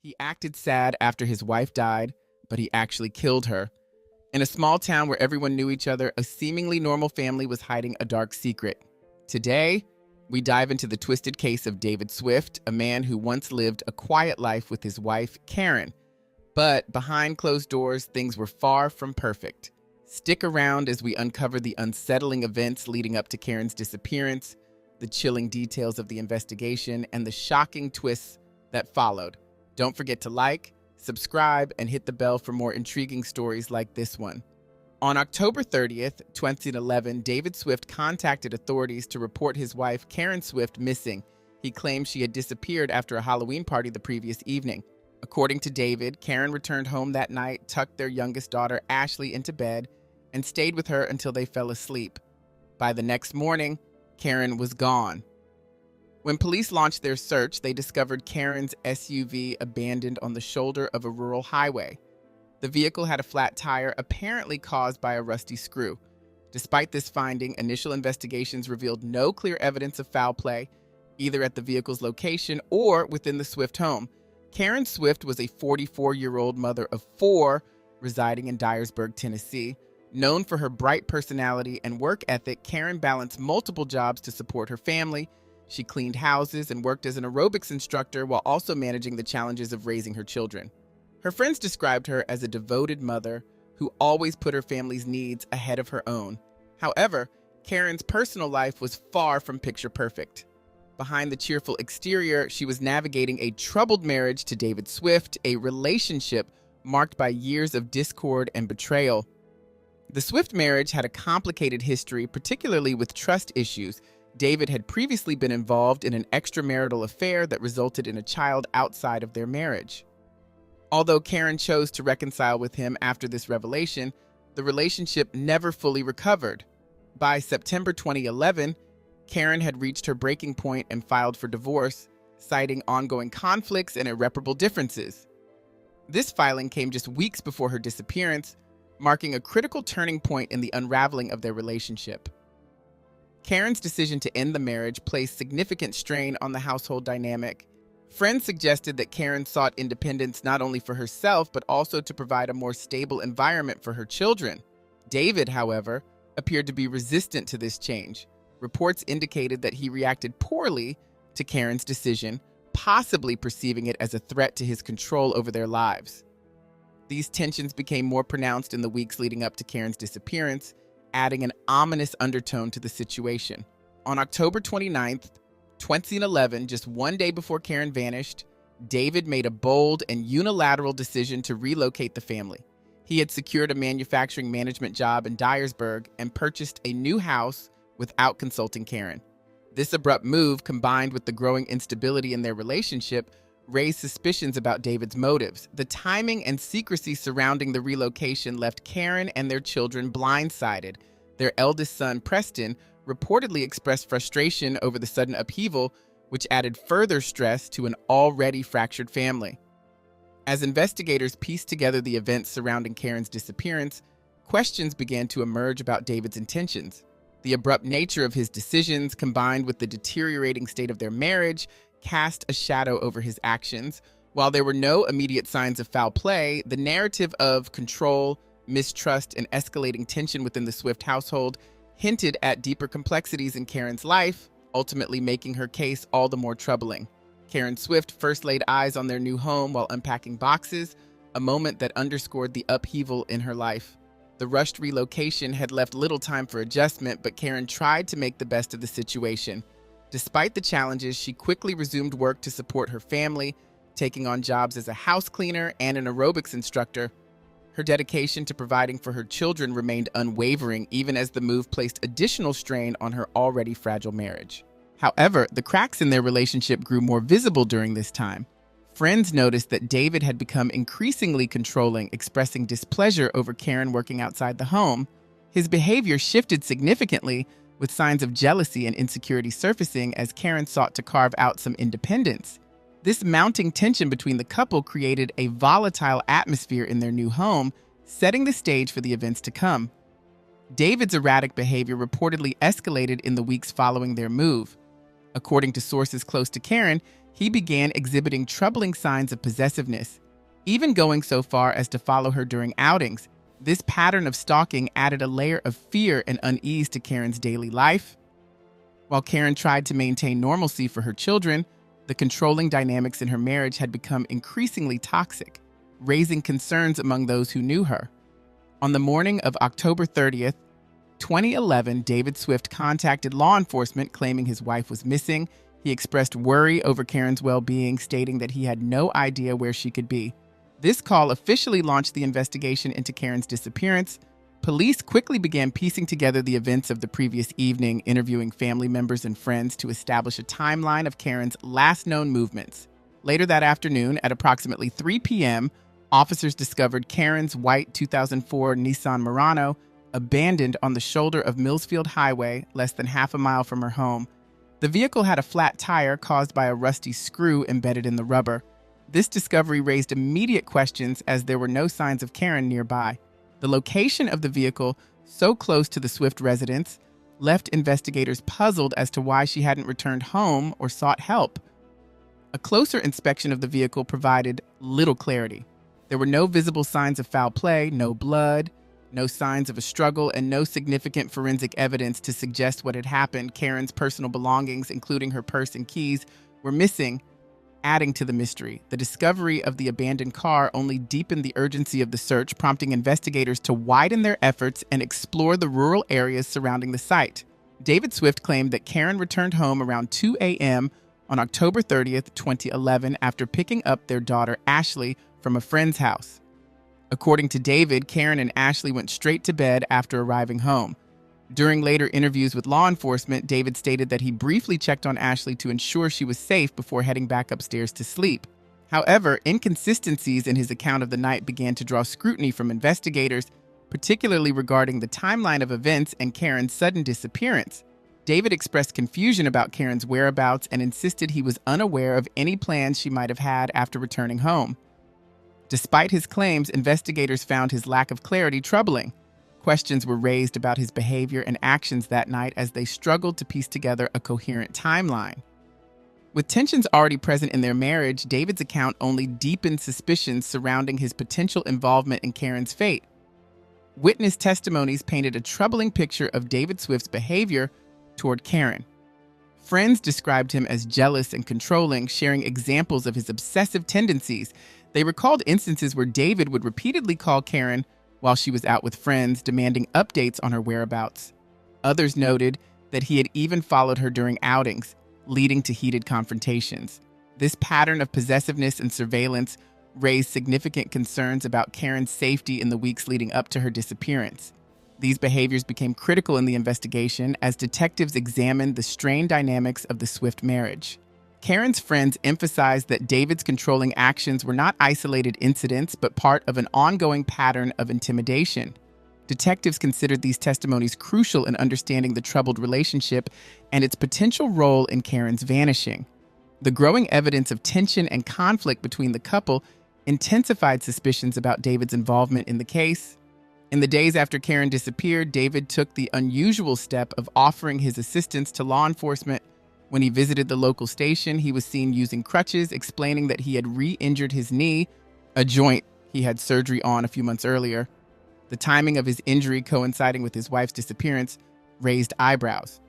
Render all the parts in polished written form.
He acted sad after his wife died, but he actually killed her. In a small town where everyone knew each other, a seemingly normal family was hiding a dark secret. Today, we dive into the twisted case of David Swift, a man who once lived a quiet life with his wife, Karen. But behind closed doors, things were far from perfect. Stick around as we uncover the unsettling events leading up to Karen's disappearance, the chilling details of the investigation, and the shocking twists that followed. Don't forget to like, subscribe, and hit the bell for more intriguing stories like this one. On October 30th, 2011, David Swift contacted authorities to report his wife, Karen Swift, missing. He claimed she had disappeared after a Halloween party the previous evening. According to David, Karen returned home that night, tucked their youngest daughter, Ashley, into bed, and stayed with her until they fell asleep. By the next morning, Karen was gone. When police launched their search, they discovered Karen's SUV abandoned on the shoulder of a rural highway. The vehicle had a flat tire, apparently caused by a rusty screw. Despite this finding, initial investigations revealed no clear evidence of foul play, either at the vehicle's location or within the Swift home. Karen Swift was a 44-year-old mother of four residing in Dyersburg, Tennessee. Known for her bright personality and work ethic, Karen balanced multiple jobs to support her family. She cleaned houses and worked as an aerobics instructor while also managing the challenges of raising her children. Her friends described her as a devoted mother who always put her family's needs ahead of her own. However, Karen's personal life was far from picture perfect. Behind the cheerful exterior, she was navigating a troubled marriage to David Swift, a relationship marked by years of discord and betrayal. The Swift marriage had a complicated history, particularly with trust issues. David had previously been involved in an extramarital affair that resulted in a child outside of their marriage. Although Karen chose to reconcile with him after this revelation, the relationship never fully recovered. By September 2011, Karen had reached her breaking point and filed for divorce, citing ongoing conflicts and irreparable differences. This filing came just weeks before her disappearance, marking a critical turning point in the unraveling of their relationship. Karen's decision to end the marriage placed significant strain on the household dynamic. Friends suggested that Karen sought independence not only for herself, but also to provide a more stable environment for her children. David, however, appeared to be resistant to this change. Reports indicated that he reacted poorly to Karen's decision, possibly perceiving it as a threat to his control over their lives. These tensions became more pronounced in the weeks leading up to Karen's disappearance, adding an ominous undertone to the situation. On October 29th, 2011, just one day before Karen vanished, David made a bold and unilateral decision to relocate the family. He had secured a manufacturing management job in Dyersburg and purchased a new house without consulting Karen. This abrupt move, combined with the growing instability in their relationship, raised suspicions about David's motives. The timing and secrecy surrounding the relocation left Karen and their children blindsided. Their eldest son, Preston, reportedly expressed frustration over the sudden upheaval, which added further stress to an already fractured family. As investigators pieced together the events surrounding Karen's disappearance, questions began to emerge about David's intentions. The abrupt nature of his decisions, combined with the deteriorating state of their marriage, cast a shadow over his actions. While there were no immediate signs of foul play, the narrative of control, mistrust, and escalating tension within the Swift household hinted at deeper complexities in Karen's life, ultimately making her case all the more troubling. Karen Swift first laid eyes on their new home while unpacking boxes, a moment that underscored the upheaval in her life. The rushed relocation had left little time for adjustment, but Karen tried to make the best of the situation. Despite the challenges, she quickly resumed work to support her family, taking on jobs as a house cleaner and an aerobics instructor. Her dedication to providing for her children remained unwavering, even as the move placed additional strain on her already fragile marriage. However, the cracks in their relationship grew more visible during this time. Friends noticed that David had become increasingly controlling, expressing displeasure over Karen working outside the home. His behavior shifted significantly, with signs of jealousy and insecurity surfacing as Karen sought to carve out some independence. This mounting tension between the couple created a volatile atmosphere in their new home, setting the stage for the events to come. David's erratic behavior reportedly escalated in the weeks following their move. According to sources close to Karen, he began exhibiting troubling signs of possessiveness, even going so far as to follow her during outings. This pattern of stalking added a layer of fear and unease to Karen's daily life. While Karen tried to maintain normalcy for her children, the controlling dynamics in her marriage had become increasingly toxic, raising concerns among those who knew her. On the morning of October 30th, 2011, David Swift contacted law enforcement claiming his wife was missing. He expressed worry over Karen's well-being, stating that he had no idea where she could be. This call officially launched the investigation into Karen's disappearance. Police quickly began piecing together the events of the previous evening, interviewing family members and friends to establish a timeline of Karen's last known movements. Later that afternoon, at approximately 3 p.m., officers discovered Karen's white 2004 Nissan Murano abandoned on the shoulder of Millsfield Highway, less than half a mile from her home. The vehicle had a flat tire caused by a rusty screw embedded in the rubber. This discovery raised immediate questions as there were no signs of Karen nearby. The location of the vehicle, so close to the Swift residence, left investigators puzzled as to why she hadn't returned home or sought help. A closer inspection of the vehicle provided little clarity. There were no visible signs of foul play, no blood, no signs of a struggle, and no significant forensic evidence to suggest what had happened. Karen's personal belongings, including her purse and keys, were missing, adding to the mystery. The discovery of the abandoned car only deepened the urgency of the search, prompting investigators to widen their efforts and explore the rural areas surrounding the site. David Swift claimed that Karen returned home around 2 a.m. on October 30th, 2011, after picking up their daughter Ashley from a friend's house. According to David, Karen and Ashley went straight to bed after arriving home. During later interviews with law enforcement, David stated that he briefly checked on Ashley to ensure she was safe before heading back upstairs to sleep. However, inconsistencies in his account of the night began to draw scrutiny from investigators, particularly regarding the timeline of events and Karen's sudden disappearance. David expressed confusion about Karen's whereabouts and insisted he was unaware of any plans she might have had after returning home. Despite his claims, investigators found his lack of clarity troubling. Questions were raised about his behavior and actions that night as they struggled to piece together a coherent timeline. With tensions already present in their marriage, David's account only deepened suspicions surrounding his potential involvement in Karen's fate. Witness testimonies painted a troubling picture of David Swift's behavior toward Karen. Friends described him as jealous and controlling, sharing examples of his obsessive tendencies. They recalled instances where David would repeatedly call Karen while she was out with friends, demanding updates on her whereabouts. Others noted that he had even followed her during outings, leading to heated confrontations. This pattern of possessiveness and surveillance raised significant concerns about Karen's safety in the weeks leading up to her disappearance. These behaviors became critical in the investigation as detectives examined the strained dynamics of the Swift marriage. Karen's friends emphasized that David's controlling actions were not isolated incidents, but part of an ongoing pattern of intimidation. Detectives considered these testimonies crucial in understanding the troubled relationship and its potential role in Karen's vanishing. The growing evidence of tension and conflict between the couple intensified suspicions about David's involvement in the case. In the days after Karen disappeared, David took the unusual step of offering his assistance to law enforcement. When he visited the local station, he was seen using crutches, explaining that he had re-injured his knee, a joint he had surgery on a few months earlier. The timing of his injury coinciding with his wife's disappearance raised eyebrows.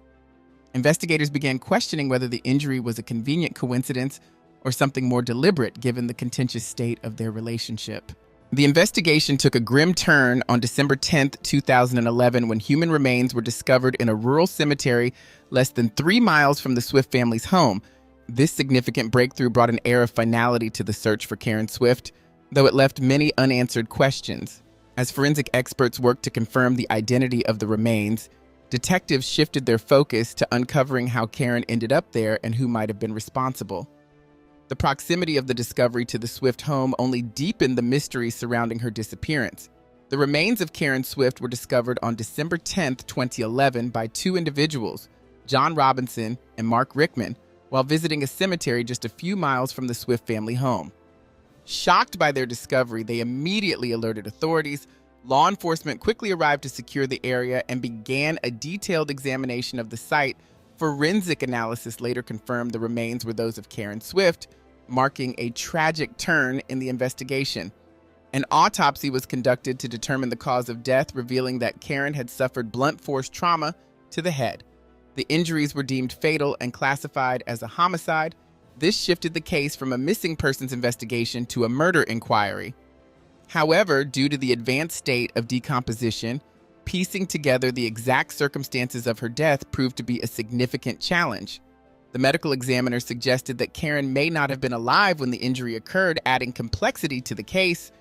Investigators began questioning whether the injury was a convenient coincidence or something more deliberate given the contentious state of their relationship. The investigation took a grim turn on December 10, 2011, when human remains were discovered in a rural cemetery less than 3 miles from the Swift family's home. This significant breakthrough brought an air of finality to the search for Karen Swift, though it left many unanswered questions. As forensic experts worked to confirm the identity of the remains, detectives shifted their focus to uncovering how Karen ended up there and who might have been responsible. The proximity of the discovery to the Swift home only deepened the mystery surrounding her disappearance. The remains of Karen Swift were discovered on December 10, 2011, by 2 individuals, John Robinson and Mark Rickman, while visiting a cemetery just a few miles from the Swift family home. Shocked by their discovery, they immediately alerted authorities. Law enforcement quickly arrived to secure the area and began a detailed examination of the site, Forensic analysis later confirmed the remains were those of Karen Swift, marking a tragic turn in the investigation. An autopsy was conducted to determine the cause of death, revealing that Karen had suffered blunt force trauma to the head. The injuries were deemed fatal and classified as a homicide. This shifted the case from a missing persons investigation to a murder inquiry. However, due to the advanced state of decomposition, piecing together the exact circumstances of her death proved to be a significant challenge. The medical examiner suggested that Karen may not have been alive when the injury occurred, adding complexity to the case.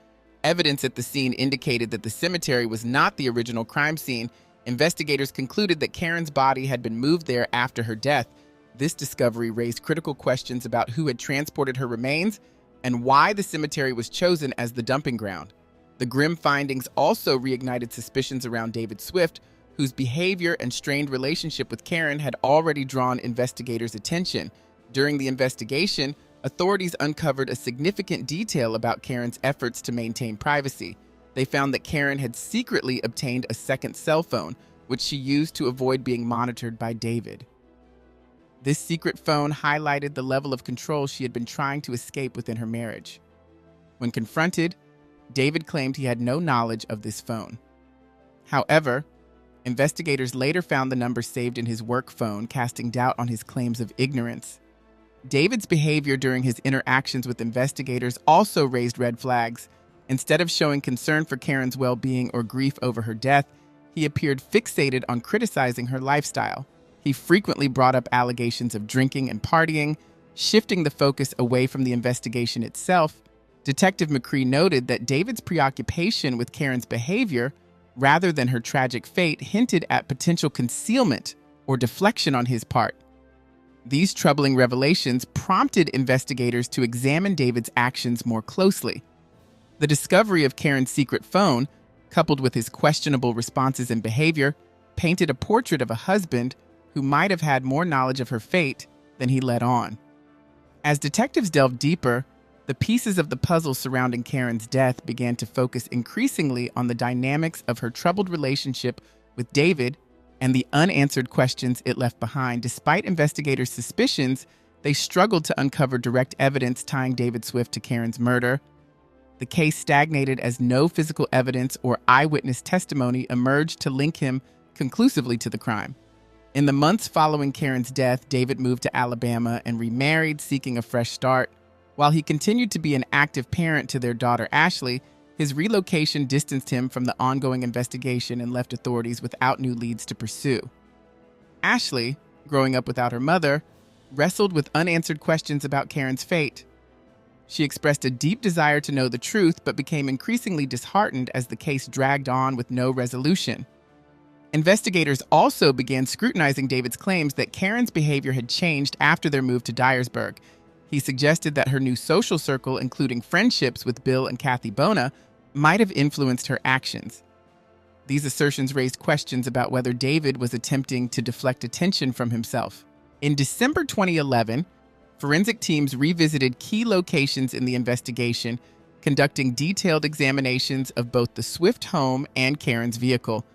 Evidence at the scene indicated that the cemetery was not the original crime scene. Investigators concluded that Karen's body had been moved there after her death. This discovery raised critical questions about who had transported her remains and why the cemetery was chosen as the dumping ground. The grim findings also reignited suspicions around David Swift, whose behavior and strained relationship with Karen had already drawn investigators' attention. During the investigation, authorities uncovered a significant detail about Karen's efforts to maintain privacy. They found that Karen had secretly obtained a second cell phone, which she used to avoid being monitored by David. This secret phone highlighted the level of control she had been trying to escape within her marriage. When confronted, David claimed he had no knowledge of this phone. However, investigators later found the number saved in his work phone, casting doubt on his claims of ignorance. David's behavior during his interactions with investigators also raised red flags. Instead of showing concern for Karen's well-being or grief over her death, he appeared fixated on criticizing her lifestyle. He frequently brought up allegations of drinking and partying, shifting the focus away from the investigation itself. Detective McCree noted that David's preoccupation with Karen's behavior, rather than her tragic fate, hinted at potential concealment or deflection on his part. These troubling revelations prompted investigators to examine David's actions more closely. The discovery of Karen's secret phone, coupled with his questionable responses and behavior, painted a portrait of a husband who might have had more knowledge of her fate than he let on. As detectives delved deeper, the pieces of the puzzle surrounding Karen's death began to focus increasingly on the dynamics of her troubled relationship with David and the unanswered questions it left behind. Despite investigators' suspicions, they struggled to uncover direct evidence tying David Swift to Karen's murder. The case stagnated as no physical evidence or eyewitness testimony emerged to link him conclusively to the crime. In the months following Karen's death, David moved to Alabama and remarried, seeking a fresh start. While he continued to be an active parent to their daughter Ashley, his relocation distanced him from the ongoing investigation and left authorities without new leads to pursue. Ashley, growing up without her mother, wrestled with unanswered questions about Karen's fate. She expressed a deep desire to know the truth, but became increasingly disheartened as the case dragged on with no resolution. Investigators also began scrutinizing David's claims that Karen's behavior had changed after their move to Dyersburg. He suggested that her new social circle, including friendships with Bill and Kathy Bona, might have influenced her actions. These assertions raised questions about whether David was attempting to deflect attention from himself. In December 2011, forensic teams revisited key locations in the investigation, conducting detailed examinations of both the Swift home and Karen's vehicle.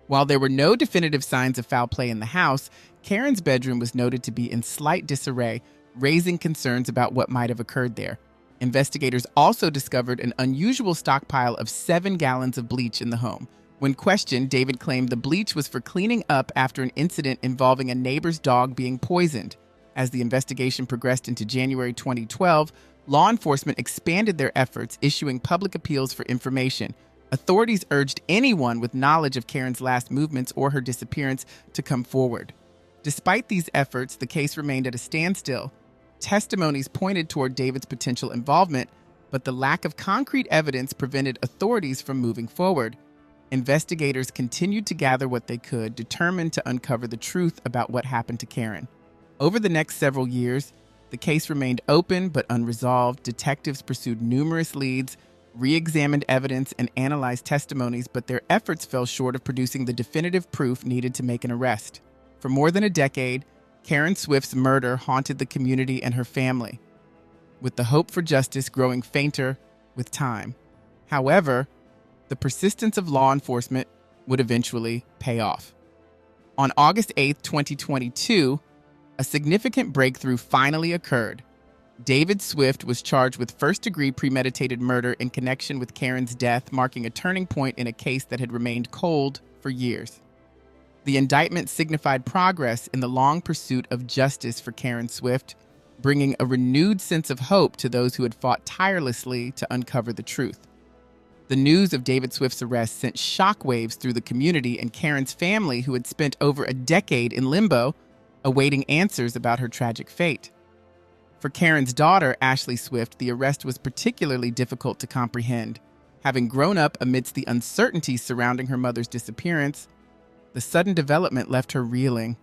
While there were no definitive signs of foul play in the house, Karen's bedroom was noted to be in slight disarray, raising concerns about what might have occurred there. Investigators also discovered an unusual stockpile of 7 gallons of bleach in the home. When questioned, David claimed the bleach was for cleaning up after an incident involving a neighbor's dog being poisoned. As the investigation progressed into January 2012, law enforcement expanded their efforts, issuing public appeals for information. Authorities urged anyone with knowledge of Karen's last movements or her disappearance to come forward. Despite these efforts, the case remained at a standstill. Testimonies pointed toward David's potential involvement, but the lack of concrete evidence prevented authorities from moving forward. Investigators continued to gather what they could, determined to uncover the truth about what happened to Karen. Over the next several years, the case remained open but unresolved. Detectives pursued numerous leads, re-examined evidence, and analyzed testimonies, but their efforts fell short of producing the definitive proof needed to make an arrest. For more than a decade, Karen Swift's murder haunted the community and her family, with the hope for justice growing fainter with time. However, the persistence of law enforcement would eventually pay off. On August 8, 2022, A significant breakthrough finally occurred. David Swift was charged with first-degree premeditated murder in connection with Karen's death, marking a turning point in a case that had remained cold for years. The indictment signified progress in the long pursuit of justice for Karen Swift, bringing a renewed sense of hope to those who had fought tirelessly to uncover the truth. The news of David Swift's arrest sent shockwaves through the community and Karen's family, who had spent over a decade in limbo, awaiting answers about her tragic fate. For Karen's daughter, Ashley Swift, the arrest was particularly difficult to comprehend. Having grown up amidst the uncertainty surrounding her mother's disappearance, the sudden development left her reeling.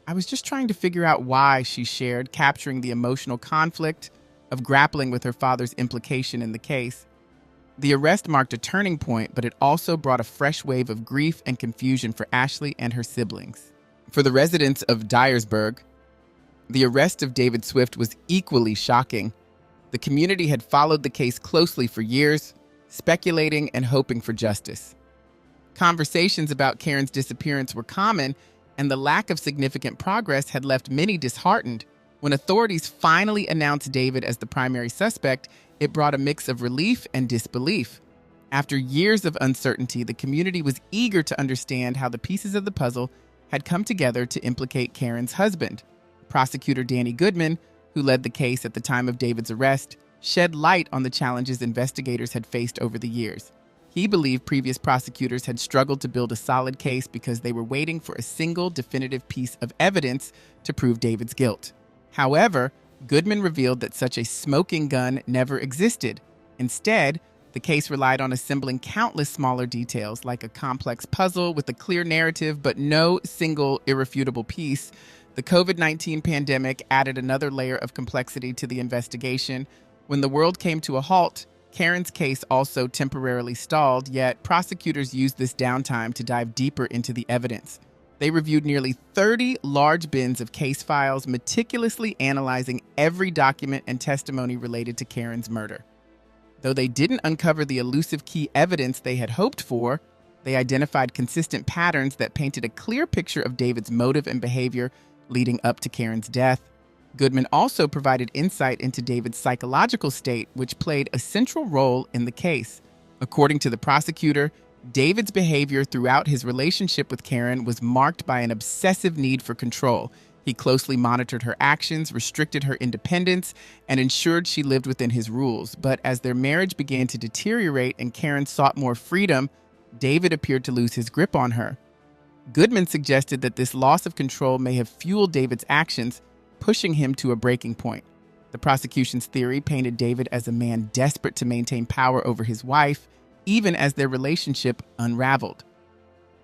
"I was just trying to figure out why," she shared, capturing the emotional conflict of grappling with her father's implication in the case. The arrest marked a turning point, but it also brought a fresh wave of grief and confusion for Ashley and her siblings. For the residents of Dyersburg, the arrest of David Swift was equally shocking. The community had followed the case closely for years, speculating and hoping for justice. Conversations about Karen's disappearance were common, and the lack of significant progress had left many disheartened. When authorities finally announced David as the primary suspect, it brought a mix of relief and disbelief. After years of uncertainty, the community was eager to understand how the pieces of the puzzle had come together to implicate Karen's husband. Prosecutor Danny Goodman, who led the case at the time of David's arrest, shed light on the challenges investigators had faced over the years. He believed previous prosecutors had struggled to build a solid case because they were waiting for a single definitive piece of evidence to prove David's guilt. However, Goodman revealed that such a smoking gun never existed. Instead, the case relied on assembling countless smaller details, like a complex puzzle with a clear narrative but no single irrefutable piece. The COVID-19 pandemic added another layer of complexity to the investigation. When the world came to a halt, Karen's case also temporarily stalled, yet prosecutors used this downtime to dive deeper into the evidence. They reviewed nearly 30 large bins of case files, meticulously analyzing every document and testimony related to Karen's murder. Though they didn't uncover the elusive key evidence they had hoped for, they identified consistent patterns that painted a clear picture of David's motive and behavior leading up to Karen's death. Goodman also provided insight into David's psychological state, which played a central role in the case. According to the prosecutor, David's behavior throughout his relationship with Karen was marked by an obsessive need for control. He closely monitored her actions, restricted her independence, and ensured she lived within his rules. But as their marriage began to deteriorate and Karen sought more freedom, David appeared to lose his grip on her. Goodman suggested that this loss of control may have fueled David's actions, pushing him to a breaking point. The prosecution's theory painted David as a man desperate to maintain power over his wife, even as their relationship unraveled.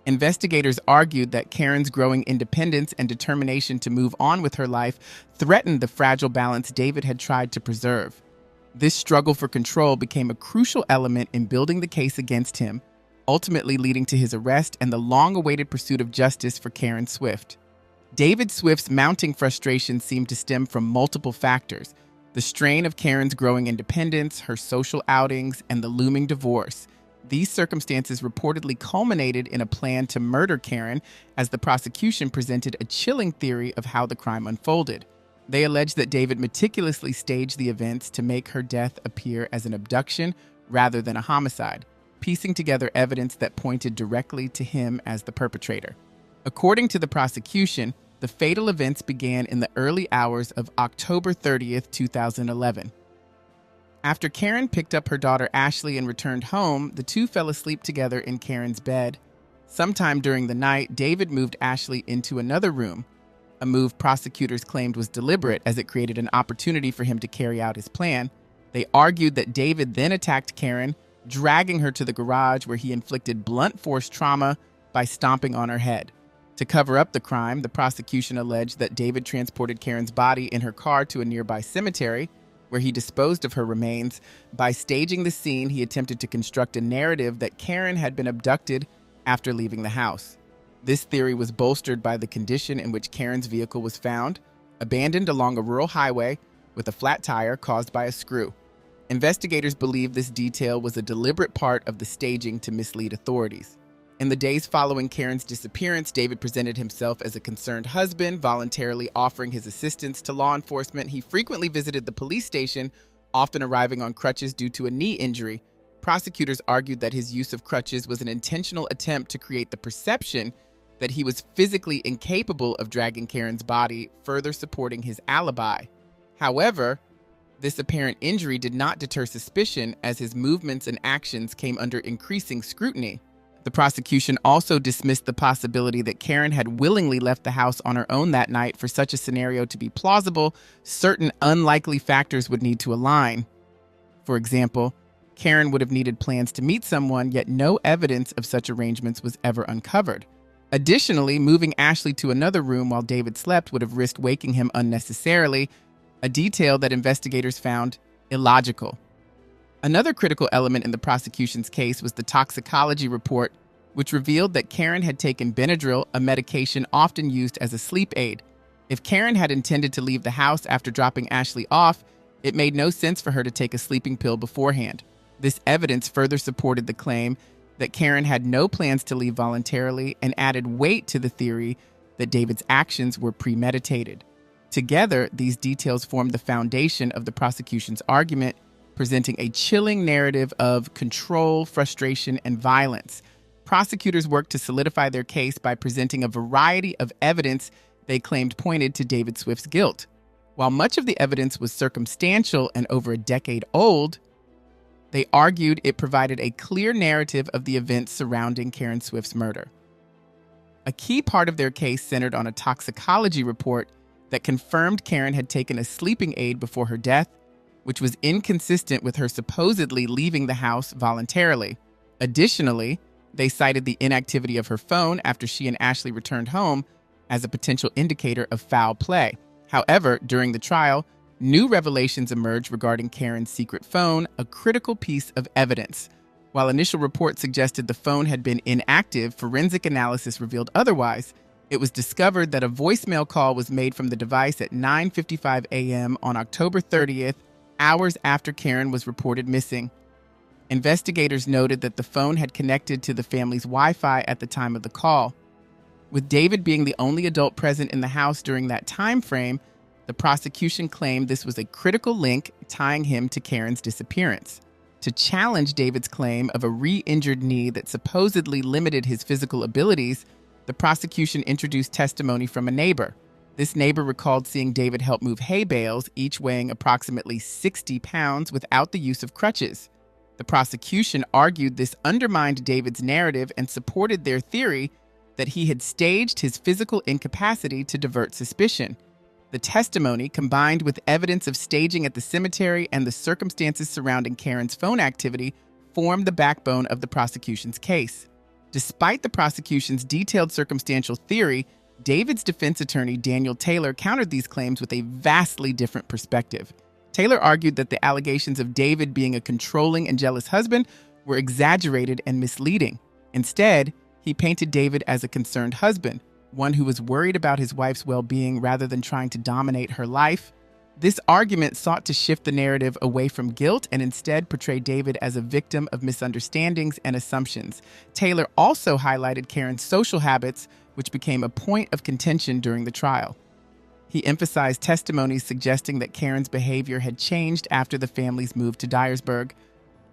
Investigators argued that Karen's growing independence and determination to move on with her life threatened the fragile balance David had tried to preserve. This struggle for control became a crucial element in building the case against him, ultimately leading to his arrest and the long-awaited pursuit of justice for Karen Swift. David Swift's mounting frustration seemed to stem from multiple factors: the strain of Karen's growing independence, her social outings, and the looming divorce. These circumstances reportedly culminated in a plan to murder Karen, as the prosecution presented a chilling theory of how the crime unfolded. They alleged that David meticulously staged the events to make her death appear as an abduction rather than a homicide, piecing together evidence that pointed directly to him as the perpetrator. According to the prosecution, the fatal events began in the early hours of October 30th, 2011. After Karen picked up her daughter Ashley and returned home, the two fell asleep together in Karen's bed. Sometime during the night, David moved Ashley into another room, a move prosecutors claimed was deliberate as it created an opportunity for him to carry out his plan. They argued that David then attacked Karen, dragging her to the garage where he inflicted blunt force trauma by stomping on her head. To cover up the crime, the prosecution alleged that David transported Karen's body in her car to a nearby cemetery, where he disposed of her remains. By staging the scene, he attempted to construct a narrative that Karen had been abducted after leaving the house. This theory was bolstered by the condition in which Karen's vehicle was found, abandoned along a rural highway with a flat tire caused by a screw. Investigators believe this detail was a deliberate part of the staging to mislead authorities. In the days following Karen's disappearance, David presented himself as a concerned husband, voluntarily offering his assistance to law enforcement. He frequently visited the police station, often arriving on crutches due to a knee injury. Prosecutors argued that his use of crutches was an intentional attempt to create the perception that he was physically incapable of dragging Karen's body, further supporting his alibi. However, this apparent injury did not deter suspicion, as his movements and actions came under increasing scrutiny. The prosecution also dismissed the possibility that Karen had willingly left the house on her own that night. For such a scenario to be plausible, certain unlikely factors would need to align. For example, Karen would have needed plans to meet someone, yet no evidence of such arrangements was ever uncovered. Additionally, moving Ashley to another room while David slept would have risked waking him unnecessarily, a detail that investigators found illogical. Another critical element in the prosecution's case was the toxicology report, which revealed that Karen had taken Benadryl, a medication often used as a sleep aid. If Karen had intended to leave the house after dropping Ashley off, it made no sense for her to take a sleeping pill beforehand. This evidence further supported the claim that Karen had no plans to leave voluntarily and added weight to the theory that David's actions were premeditated. Together, these details formed the foundation of the prosecution's argument, presenting a chilling narrative of control, frustration, and violence. Prosecutors worked to solidify their case by presenting a variety of evidence they claimed pointed to David Swift's guilt. While much of the evidence was circumstantial and over a decade old, they argued it provided a clear narrative of the events surrounding Karen Swift's murder. A key part of their case centered on a toxicology report that confirmed Karen had taken a sleeping aid before her death, which was inconsistent with her supposedly leaving the house voluntarily. Additionally, they cited the inactivity of her phone after she and Ashley returned home as a potential indicator of foul play. However, during the trial, new revelations emerged regarding Karen's secret phone, a critical piece of evidence. While initial reports suggested the phone had been inactive, forensic analysis revealed otherwise. It was discovered that a voicemail call was made from the device at 9:55 a.m. on October 30th, hours after Karen was reported missing. Investigators noted that the phone had connected to the family's Wi-Fi at the time of the call. With David being the only adult present in the house during that time frame, the prosecution claimed this was a critical link tying him to Karen's disappearance. To challenge David's claim of a re-injured knee that supposedly limited his physical abilities, the prosecution introduced testimony from a neighbor. This neighbor recalled seeing David help move hay bales, each weighing approximately 60 pounds, without the use of crutches. The prosecution argued this undermined David's narrative and supported their theory that he had staged his physical incapacity to divert suspicion. The testimony, combined with evidence of staging at the cemetery and the circumstances surrounding Karen's phone activity, formed the backbone of the prosecution's case. Despite the prosecution's detailed circumstantial theory, David's defense attorney, Daniel Taylor, countered these claims with a vastly different perspective. Taylor argued that the allegations of David being a controlling and jealous husband were exaggerated and misleading. Instead, he painted David as a concerned husband, one who was worried about his wife's well-being rather than trying to dominate her life. This argument sought to shift the narrative away from guilt and instead portray David as a victim of misunderstandings and assumptions. Taylor also highlighted Karen's social habits, which became a point of contention during the trial. He emphasized testimonies suggesting that Karen's behavior had changed after the family's move to Dyersburg.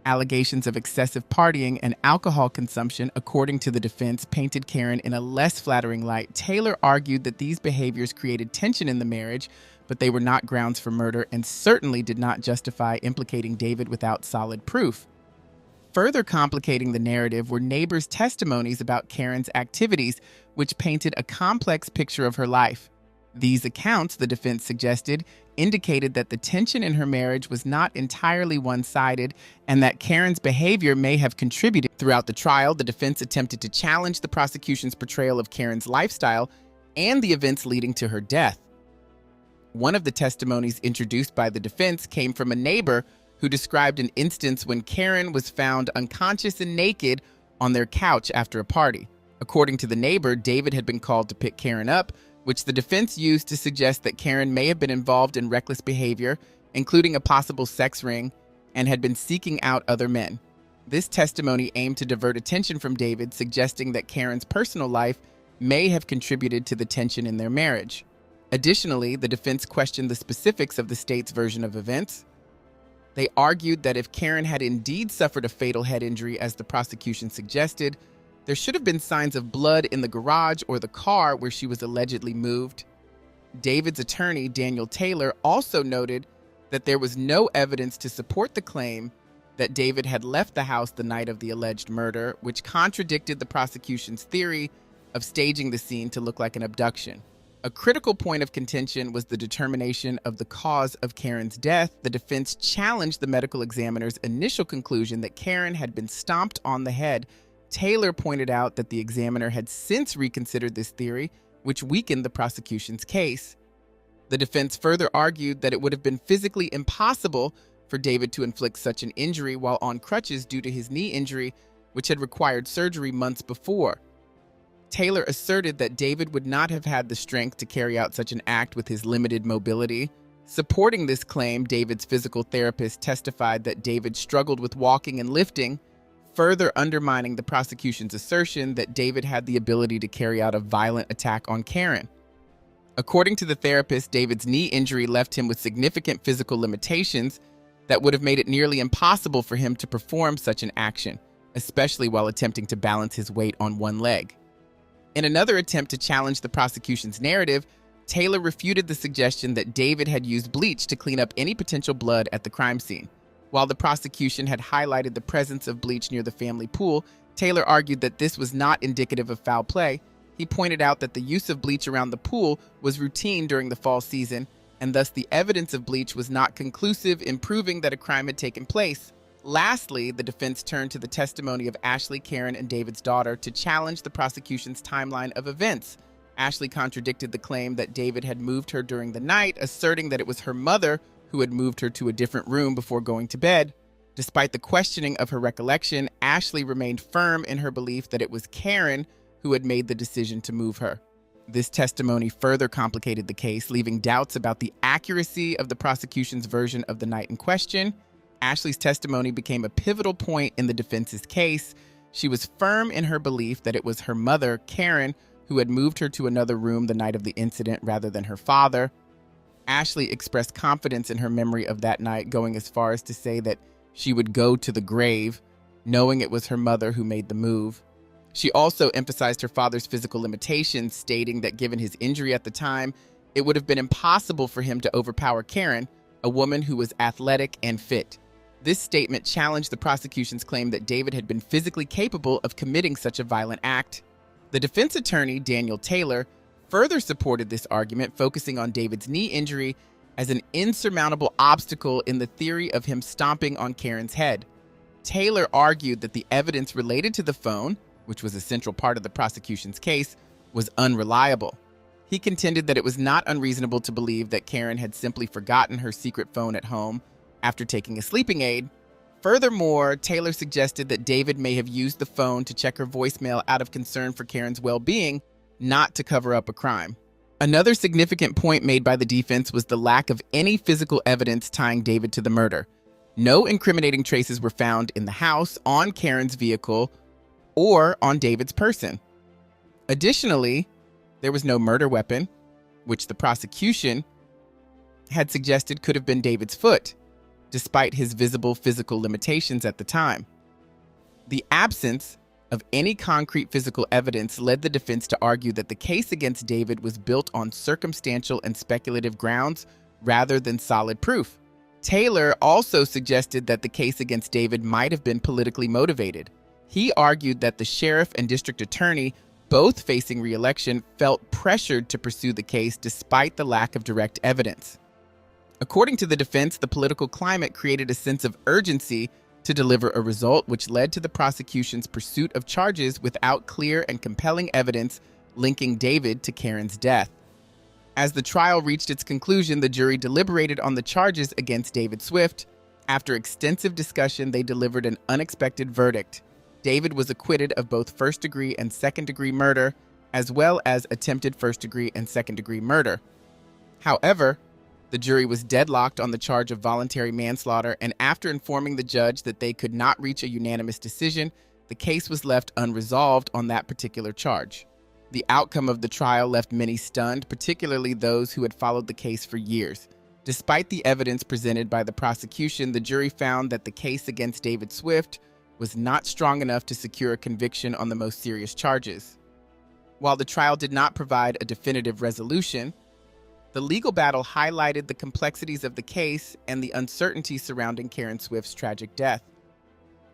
Allegations of excessive partying and alcohol consumption, according to the defense, painted Karen in a less flattering light. Taylor argued that these behaviors created tension in the marriage, but they were not grounds for murder and certainly did not justify implicating David without solid proof. Further complicating the narrative were neighbors' testimonies about Karen's activities, which painted a complex picture of her life. These accounts, the defense suggested, indicated that the tension in her marriage was not entirely one-sided and that Karen's behavior may have contributed. Throughout the trial, the defense attempted to challenge the prosecution's portrayal of Karen's lifestyle and the events leading to her death. One of the testimonies introduced by the defense came from a neighbor who described an instance when Karen was found unconscious and naked on their couch after a party. According to the neighbor, David had been called to pick Karen up, which the defense used to suggest that Karen may have been involved in reckless behavior, including a possible sex ring, and had been seeking out other men. This testimony aimed to divert attention from David, suggesting that Karen's personal life may have contributed to the tension in their marriage. Additionally, the defense questioned the specifics of the state's version of events. They argued that if Karen had indeed suffered a fatal head injury, as the prosecution suggested, there should have been signs of blood in the garage or the car where she was allegedly moved. David's attorney, Daniel Taylor, also noted that there was no evidence to support the claim that David had left the house the night of the alleged murder, which contradicted the prosecution's theory of staging the scene to look like an abduction. A critical point of contention was the determination of the cause of Karen's death. The defense challenged the medical examiner's initial conclusion that Karen had been stomped on the head. Taylor pointed out that the examiner had since reconsidered this theory, which weakened the prosecution's case. The defense further argued that it would have been physically impossible for David to inflict such an injury while on crutches due to his knee injury, which had required surgery months before. Taylor asserted that David would not have had the strength to carry out such an act with his limited mobility. Supporting this claim, David's physical therapist testified that David struggled with walking and lifting, further undermining the prosecution's assertion that David had the ability to carry out a violent attack on Karen. According to the therapist, David's knee injury left him with significant physical limitations that would have made it nearly impossible for him to perform such an action, especially while attempting to balance his weight on one leg. In another attempt to challenge the prosecution's narrative, Taylor refuted the suggestion that David had used bleach to clean up any potential blood at the crime scene. While the prosecution had highlighted the presence of bleach near the family pool, Taylor argued that this was not indicative of foul play. He pointed out that the use of bleach around the pool was routine during the fall season, and thus the evidence of bleach was not conclusive in proving that a crime had taken place. Lastly, the defense turned to the testimony of Ashley, Karen, and David's daughter to challenge the prosecution's timeline of events. Ashley contradicted the claim that David had moved her during the night, asserting that it was her mother who had moved her to a different room before going to bed. Despite the questioning of her recollection, Ashley remained firm in her belief that it was Karen who had made the decision to move her. This testimony further complicated the case, leaving doubts about the accuracy of the prosecution's version of the night in question. Ashley's testimony became a pivotal point in the defense's case. She was firm in her belief that it was her mother, Karen, who had moved her to another room the night of the incident rather than her father. Ashley expressed confidence in her memory of that night, going as far as to say that she would go to the grave, knowing it was her mother who made the move. She also emphasized her father's physical limitations, stating that given his injury at the time, it would have been impossible for him to overpower Karen, a woman who was athletic and fit. This statement challenged the prosecution's claim that David had been physically capable of committing such a violent act. The defense attorney, Daniel Taylor, further supported this argument, focusing on David's knee injury as an insurmountable obstacle in the theory of him stomping on Karen's head. Taylor argued that the evidence related to the phone, which was a central part of the prosecution's case, was unreliable. He contended that it was not unreasonable to believe that Karen had simply forgotten her secret phone at home after taking a sleeping aid. Furthermore, Taylor suggested that David may have used the phone to check her voicemail out of concern for Karen's well-being, not to cover up a crime. Another significant point made by the defense was the lack of any physical evidence tying David to the murder. No incriminating traces were found in the house, on Karen's vehicle, or on David's person. Additionally, there was no murder weapon, which the prosecution had suggested could have been David's foot, despite his visible physical limitations at the time. The absence of any concrete physical evidence led the defense to argue that the case against David was built on circumstantial and speculative grounds rather than solid proof. Taylor also suggested that the case against David might have been politically motivated. He argued that the sheriff and district attorney, both facing re-election, felt pressured to pursue the case despite the lack of direct evidence. According to the defense, the political climate created a sense of urgency to deliver a result, which led to the prosecution's pursuit of charges without clear and compelling evidence linking David to Karen's death. As the trial reached its conclusion, the jury deliberated on the charges against David Swift. After extensive discussion, they delivered an unexpected verdict. David was acquitted of both first-degree and second-degree murder, as well as attempted first-degree and second-degree murder. However, The jury was deadlocked on the charge of voluntary manslaughter, and after informing the judge that they could not reach a unanimous decision, the case was left unresolved on that particular charge. The outcome of the trial left many stunned, particularly those who had followed the case for years. Despite the evidence presented by the prosecution, the jury found that the case against David Swift was not strong enough to secure a conviction on the most serious charges. While the trial did not provide a definitive resolution, the legal battle highlighted the complexities of the case and the uncertainty surrounding Karen Swift's tragic death.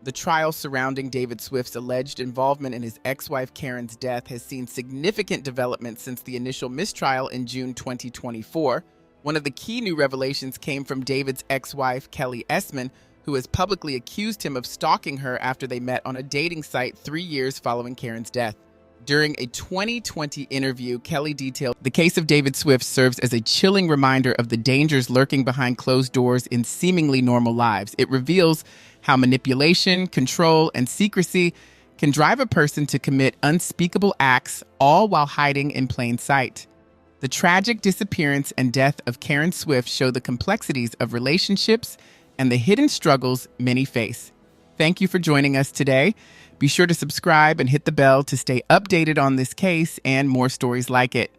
The trial surrounding David Swift's alleged involvement in his ex-wife Karen's death has seen significant development since the initial mistrial in June 2024. One of the key new revelations came from David's ex-wife, Kelly Essman, who has publicly accused him of stalking her after they met on a dating site 3 years following Karen's death. During a 2020 interview, Kelly detailed, "The case of David Swift serves as a chilling reminder of the dangers lurking behind closed doors in seemingly normal lives. It reveals how manipulation, control, and secrecy can drive a person to commit unspeakable acts, all while hiding in plain sight." The tragic disappearance and death of Karen Swift show the complexities of relationships and the hidden struggles many face. Thank you for joining us today. Be sure to subscribe and hit the bell to stay updated on this case and more stories like it.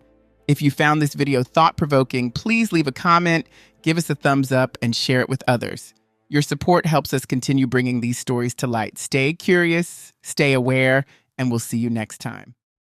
If you found this video thought-provoking, please leave a comment, give us a thumbs up, and share it with others. Your support helps us continue bringing these stories to light. Stay curious, stay aware, and we'll see you next time.